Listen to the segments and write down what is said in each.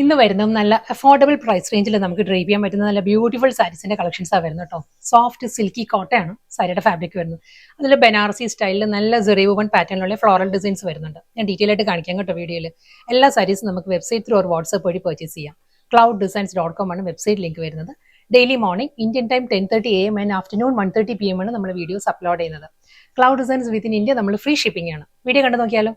ഇന്ന് വരുന്ന നല്ല അഫോർഡബിൾ പ്രൈസ് റേഞ്ചിൽ നമുക്ക് ഡ്രൈവ് ചെയ്യാൻ പറ്റുന്ന നല്ല ബ്യൂട്ടിഫുൾ സാരീസിന്റെ കളക്ഷൻസാണ് വരുന്നത് കേട്ടോ. സോഫ്റ്റ് സിൽക്കി കോട്ടയാണ് സാരിയുടെ ഫാബ്രിക് വരുന്നത്. അതിൽ ബനാറസി സ്റ്റൈലിൽ നല്ല സെറീവ് വൺ പാറ്റേണിലുള്ള ഫ്ലോറൽ ഡിസൈൻസ് വരുന്നുണ്ട്. ഞാൻ ഡീറ്റെയിൽ ആയിട്ട് കാണിക്കാം കേട്ടോ വീഡിയോയിൽ. എല്ലാ സാരീസും നമുക്ക് വെബ്സൈറ്റ് ത്രൂ ഒരു വാട്സ്ആപ്പ് വഴി പർച്ചേസ് ചെയ്യാം. clouddesigns.com ആണ് വെബ്സൈറ്റ് ലിങ്ക് വരുന്നത്. Daily morning Indian time 10:30 AM and afternoon 1:30 PM ആണ് നമ്മൾ വീഡിയോസ് അപ്ലോഡ് ചെയ്യുന്നത്. ക്ലൗഡ് ഡിസൈൻസ് വിത്തിൻ ഇന്ത്യ നമ്മൾ ഫ്രീ ഷിപ്പിംഗ് ആണ്. വീഡിയോ കണ്ടു നോക്കിയാലോ.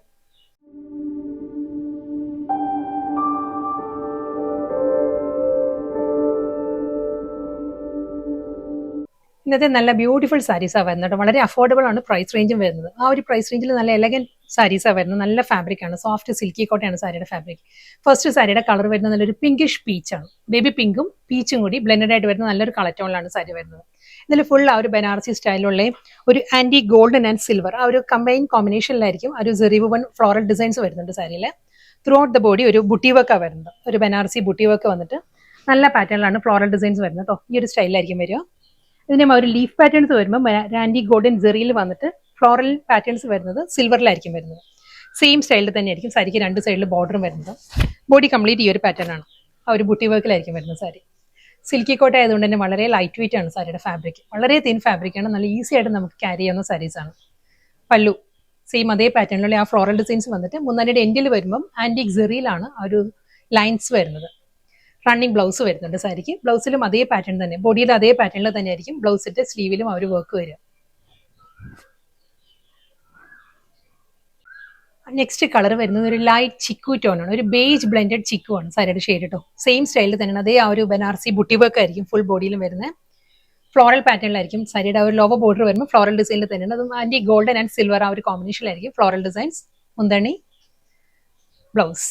ഇന്നത്തെ നല്ല ബ്യൂട്ടിഫുൾ സാരീസാണ് വരുന്നത്. വളരെ അഫോർഡബിൾ ആണ് പ്രൈസ് റേഞ്ചും വരുന്നത്. ആ ഒരു പ്രൈസ് റേഞ്ചിൽ നല്ല എലഗന്റ് സാരീസാണ് വരുന്നത്. നല്ല ഫാബ്രിക് ആണ്, സോഫ്റ്റ് സിൽക്കി കോട്ടയാണ് സാരിയുടെ ഫാബ്രിക്. ഫസ്റ്റ് സാരിയുടെ കളർ വരുന്നത് നല്ലൊരു പിങ്കിഷ് പീച്ചാണ്. ബേബി പിങ്കും പീച്ചും കൂടി ബ്ലെൻഡഡ് ആയിട്ട് വരുന്ന നല്ലൊരു കളർ ടോണിലാണ് സാരി വരുന്നത്. ഇതിൽ ഫുൾ ആ ഒരു ബനാറസി സ്റ്റൈലുള്ള ഒരു ആന്റി ഗോൾഡൻ ആൻഡ് സിൽവർ ആ ഒരു കമ്പൈൻ കോമ്പിനേഷനിലായിരിക്കും ഒരു സെറീവ് വൺ ഫ്ലോറൽ ഡിസൈൻസ് വരുന്നുണ്ട് സാരിയിൽ. ത്രൂ ഔട്ട് ദ ബോഡി ഒരു ബുട്ടി വർക്കാണ് വരുന്നത്. ഒരു ബനാറസി ബുട്ടി വർക്ക് വന്നിട്ട് നല്ല പാറ്റേണിലാണ് ഫ്ലോറൽ ഡിസൈൻസ് വരുന്നത് കേട്ടോ. ഈ ഒരു സ്റ്റൈലിലായിരിക്കും വരിക. ഇതിന്റെ ഒരു ലീഫ് പാറ്റേൺസ് വരുമ്പോൾ ആന്റി ഗോൾഡൻ ജെറിയിൽ വന്നിട്ട് ഫ്ലോറൽ പാറ്റേൺസ് വരുന്നത് സിൽവറിലായിരിക്കും വരുന്നത്. സെയിം സ്റ്റൈലിൽ തന്നെ ആയിരിക്കും സാരിക്ക് രണ്ട് സൈഡിൽ ബോർഡറും വരുന്നത്. ബോഡി കംപ്ലീറ്റ് ഈ ഒരു പാറ്റേൺ ആണ്. ആ ഒരു ബുട്ടി വർക്കിലായിരിക്കും വരുന്നത് സാരി. സിൽക്കി കോട്ട ആയതുകൊണ്ട് തന്നെ വളരെ ലൈറ്റ് വെയിറ്റ് ആണ് സാരിയുടെ ഫാബ്രിക്. വളരെ തിൻ ഫാബ്രിക് ആണ്. നല്ല ഈസി ആയിട്ട് നമുക്ക് ക്യാരി ചെയ്യാവുന്ന സാരീസ് ആണ്. പല്ലു സെയിം അതേ പാറ്റേണിലുള്ള ആ ഫ്ലോറൽ ഡിസൈൻസ് വന്നിട്ട് മുന്നാടിയുടെ എൻഡിൽ വരുമ്പം ആന്റിക് ജെറിയിലാണ് ആ ഒരു ലൈൻസ് വരുന്നത്. റണ്ണിങ് ബ്ലൗസ് വരുന്നുണ്ട് സാരിക്ക്. ബ്ലൗസിലും അതേ പാറ്റേൺ തന്നെ, ബോഡിയിൽ അതേ പാറ്റേണിൽ തന്നെ ആയിരിക്കും ബ്ലൗസിന്റെ സ്ലീവിലും ആ ഒരു വർക്ക് വരിക. നെക്സ്റ്റ് കളർ വരുന്നത് ഒരു ലൈറ്റ് ചിക്കു ടോൺ ആണ്. ഒരു ബേജ് ബ്ലെൻഡഡ് ചിക്കു ആണ് സാരിയുടെ ഷെയ്ഡ് കേട്ടോ. സെയിം സ്റ്റൈലിൽ തന്നെയാണ്. അതേ ആ ഒരു ബനാറസി ബുട്ടി വർക്ക് ആയിരിക്കും ഫുൾ ബോഡിയിലും വരുന്നത്. ഫ്ലോറൽ പാറ്റേണിലായിരിക്കും സാരിയുടെ ആ ഒരു ലോവർ ബോർഡർ വരുമ്പോൾ ഫ്ലോറൽ ഡിസൈനിൽ തന്നെയാണ്. അതും ആന്റി ഗോൾഡൻ ആൻഡ് സിൽവർ ആ ഒരു കോമ്പിനേഷനിലായിരിക്കും ഫ്ലോറൽ ഡിസൈൻസ്. മുന്തണി, ബ്ലൗസ്.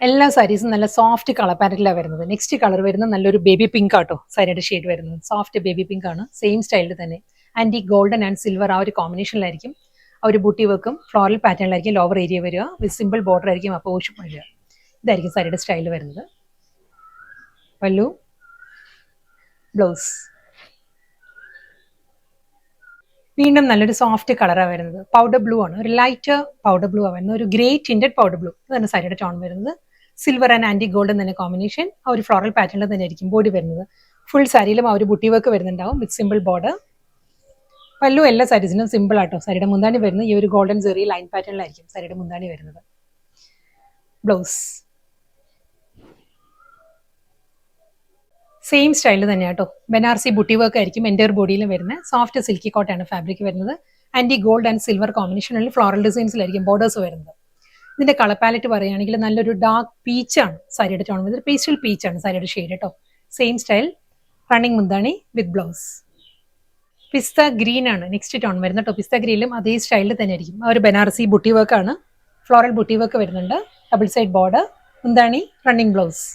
എല്ലാ സാരീസും നല്ല സോഫ്റ്റ് കളർ പാറ്റേണിലാണ് വരുന്നത്. നെക്സ്റ്റ് കളർ വരുന്നത് നല്ലൊരു ബേബി പിങ്ക് ആട്ടോ സാരിയുടെ ഷെയ്ഡ് വരുന്നത്. സോഫ്റ്റ് ബേബി പിങ്ക് ആണ്. സെയിം സ്റ്റൈലിൽ തന്നെ ആന്റി ഗോൾഡൻ ആൻഡ് സിൽവർ ആ ഒരു കോമ്പിനേഷനിലായിരിക്കും ആ ഒരു ബുട്ടി വർക്കും ഫ്ലോറൽ പാറ്റേണിലായിരിക്കും ലോവർ ഏരിയ വരിക. വിത്ത് സിമ്പിൾ ബോർഡർ ആയിരിക്കും അപ്പോഴും വരിക. ഇതായിരിക്കും സാരിയുടെ സ്റ്റൈൽ വരുന്നത്. പല്ലു, ബ്ലൗസ്. വീണ്ടും നല്ലൊരു സോഫ്റ്റ് കളറാണ് വരുന്നത്. പൗഡർ ബ്ലൂ ആണ്. ഒരു ലൈറ്റ് പൗഡർ ബ്ലൂ ആണ് വരുന്നത്. ഒരു ഗ്രേ ടിൻഡഡ് പൗഡർ ബ്ലൂ ഇതാണ് സാരിയുടെ ടോൺ വരുന്നത്. സിൽവർ ആൻഡ് ആന്റി ഗോൾഡൻ തന്നെ കോമ്പിനേഷൻ. ആ ഒരു ഫ്ലോറൽ പാറ്റേണിൽ തന്നെ ആയിരിക്കും ബോഡി വരുന്നത്. ഫുൾ സാരിയിലും ആ ഒരു ബുട്ടി വർക്ക് വരുന്നുണ്ടാവും വിത്ത് സിമ്പിൾ ബോർഡർ. പല്ലു എല്ലാ സാരീസിനും സിമ്പിൾ ആട്ടോ. സാരിയുടെ മുന്താണി വരുന്നത് ഈ ഒരു ഗോൾഡൻ ജെറി ലൈൻ പാറ്റേണിലായിരിക്കും സാരിയുടെ മുന്താണി വരുന്നത്. ബ്ലൗസ് സെയിം സ്റ്റൈലിൽ തന്നെ കേട്ടോ. ബനാറസി ബുട്ടി വർക്ക് ആയിരിക്കും എൻ്റെ ബോഡിയിലും വരുന്നത്. സോഫ്റ്റ് സിൽക്കി കോട്ടയാണ് ഫാബ്രിക് വരുന്നത്. ആന്റി ഗോൾഡ് ആൻഡ് സിൽവർ കോമ്പിനേഷനിൽ ഫ്ലോറൽ ഡിസൈൻസിലായിരിക്കും ബോർഡേഴ്സ് വരുന്നത്. ഇതിന്റെ കളർ പാലറ്റ് പറയുകയാണെങ്കിൽ നല്ലൊരു ഡാർക്ക് പീച്ചാണ് സാരിയുടെ ടോൺ വരുന്നത്. പേസ്റ്റൽ പീച്ചാണ് സാരിയുടെ ഷെയ്ഡ് കേട്ടോ. സെയിം സ്റ്റൈൽ, റണ്ണിങ് മുന്താണി വിത്ത് ബ്ലൗസ്. പിസ്ത ഗ്രീൻ ആണ് നെക്സ്റ്റ് ടോൺ വരുന്നത് കേട്ടോ. പിസ്ത ഗ്രീനിലും അതേ സ്റ്റൈലിൽ തന്നെ ആയിരിക്കും. ആ ഒരു ബനാറസി ബുട്ടി വർക്ക് ആണ്. ഫ്ലോറൽ ബുട്ടി വർക്ക് വരുന്നുണ്ട്. ഡബിൾ സൈഡ് ബോർഡർ, മുന്താണി, റണ്ണിങ് ബ്ലൗസ്.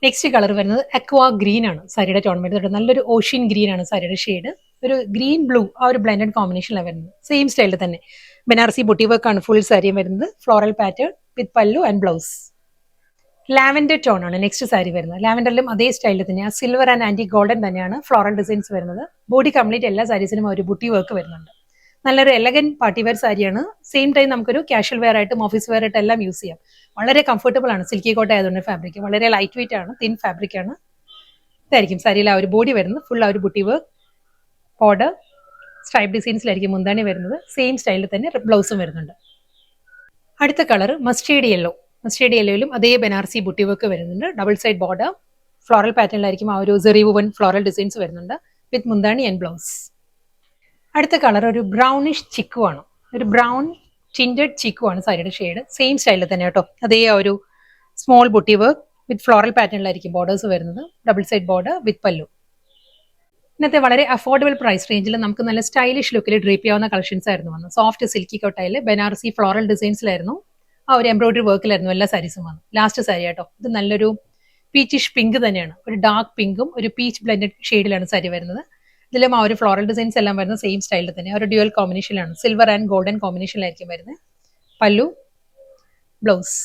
നെക്സ്റ്റ് കളർ വരുന്നത് അക്വാ ഗ്രീൻ ആണ് സാരിയുടെ ടോൺ വരുന്നത്. നല്ലൊരു ഓഷ്യൻ ഗ്രീൻ ആണ് സാരിയുടെ ഷെയ്ഡ്. ഒരു ഗ്രീൻ ബ്ലൂ ആ ഒരു ബ്ലെൻഡഡ് കോമ്പിനേഷനിലാണ് വരുന്നത്. സെയിം സ്റ്റൈലിൽ തന്നെ ബനാറസി ബുട്ടി വർക്ക് ആണ് ഫുൾ സാരിയും വരുന്നത്. ഫ്ലോറൽ പാറ്റേൺ വിത്ത് പല്ലു ആൻഡ് ബ്ലൗസ്. ലാവൻഡർ ടോൺ ആണ് നെക്സ്റ്റ് സാരി വരുന്നത്. ലാവൻഡറിലും അതേ സ്റ്റൈലിൽ തന്നെ ആ സിൽവർ ആൻഡ് ആന്റി ഗോൾഡൻ തന്നെയാണ് ഫ്ലോറൽ ഡിസൈൻസ് വരുന്നത്. ബോഡി കംപ്ലീറ്റ് എല്ലാ സാരീസിനും ഒരു ബുട്ടി വർക്ക് വരുന്നുണ്ട്. നല്ലൊരു എലഗന്റ് പാർട്ടി വെയർ സാരിയാണ്. സെയിം ടൈം നമുക്കൊരു കാഷ്വൽ വെയർ ആയിട്ടും ഓഫീസ് വെയർ ആയിട്ട് എല്ലാം യൂസ് ചെയ്യാം. വളരെ കംഫർട്ടബിൾ ആണ്. സിൽക്കി കോട്ട ആയതുകൊണ്ട് ഫാബ്രിക് വളരെ ലൈറ്റ് വെയിറ്റ് ആണ്. തിൻ ഫാബ്രിക് ആണ്. ഇതായിരിക്കും സാരിയിൽ ആ ഒരു ബോഡി വരുന്നത്. ഫുൾ ആ ഒരു ബുട്ടി വർക്ക്, ബോർഡർ, സ്ട്രൈപ്പ് ഡിസൈൻസിലായിരിക്കും മുന്താണി വരുന്നത്. സെയിം സ്റ്റൈലിൽ തന്നെ ബ്ലൗസും വരുന്നുണ്ട്. അടുത്ത കളർ മസ്റ്റേർഡ് യെല്ലോ. മസ്റ്റേർഡ് യെല്ലോയിലും അതേ ബനാറസി ബുട്ടി വർക്ക് വരുന്നുണ്ട്. ഡബിൾ സൈഡ് ബോർഡർ, ഫ്ലോറൽ പാറ്റേണിലായിരിക്കും ആ ഒരു സെറി വുവൻ ഫ്ലോറൽ ഡിസൈൻസ് വരുന്നുണ്ട് വിത്ത് മുന്താണി ആൻഡ് ബ്ലൗസ്. അടുത്ത കളർ ഒരു ബ്രൗണിഷ് ചിക്കു ആണ്. ഒരു ബ്രൗൺ ടിൻഡഡ് ചിക്കു ആണ് സാരിയുടെ ഷെയ്ഡ്. സെയിം സ്റ്റൈലിൽ തന്നെ കേട്ടോ. അതേ ആ ഒരു small butti work with floral പാറ്റേണിലായിരിക്കും ബോർഡേഴ്സ് വരുന്നത്. Double side border with pallu. ഇന്നത്തെ വളരെ അഫോർഡബിൾ പ്രൈസ് റേഞ്ചിൽ നമുക്ക് നല്ല സ്റ്റൈലിഷ് ലുക്കിൽ ഡ്രീപ്പ് ചെയ്യാവുന്ന കളക്ഷൻസ് ആയിരുന്നു വന്നത്. സോഫ്റ്റ് സിൽക്കി കോട്ടയിൽ ബനാറസി ഫ്ലോറൽ ഡിസൈൻസിലായിരുന്നു ആ ഒരു എംബ്രോയിഡറി വർക്കിലായിരുന്നു എല്ലാ സാരീസും വന്നത്. ലാസ്റ്റ് സാരി കേട്ടോ. ഇത് നല്ലൊരു പീച്ചിഷ് പിങ്ക് തന്നെയാണ്. ഒരു ഡാർക്ക് പിങ്കും ഒരു പീച്ച് ബ്ലെൻഡഡ് ഷെയ്ഡിലാണ് സാരി വരുന്നത്. ഇതിലും ആ ഒരു ഫ്ലോറൽ ഡിസൈൻസ് എല്ലാം വരുന്നത് സെയിം സ്റ്റൈലിൽ തന്നെ. ഒരു ഡ്യുവൽ കോമ്പിനേഷനിലാണ്. സിൽവർ ആൻഡ് ഗോൾഡൻ കോമ്പിനേഷനിലായിരിക്കും വരുന്നത്. പല്ലു, ബ്ലൗസ്.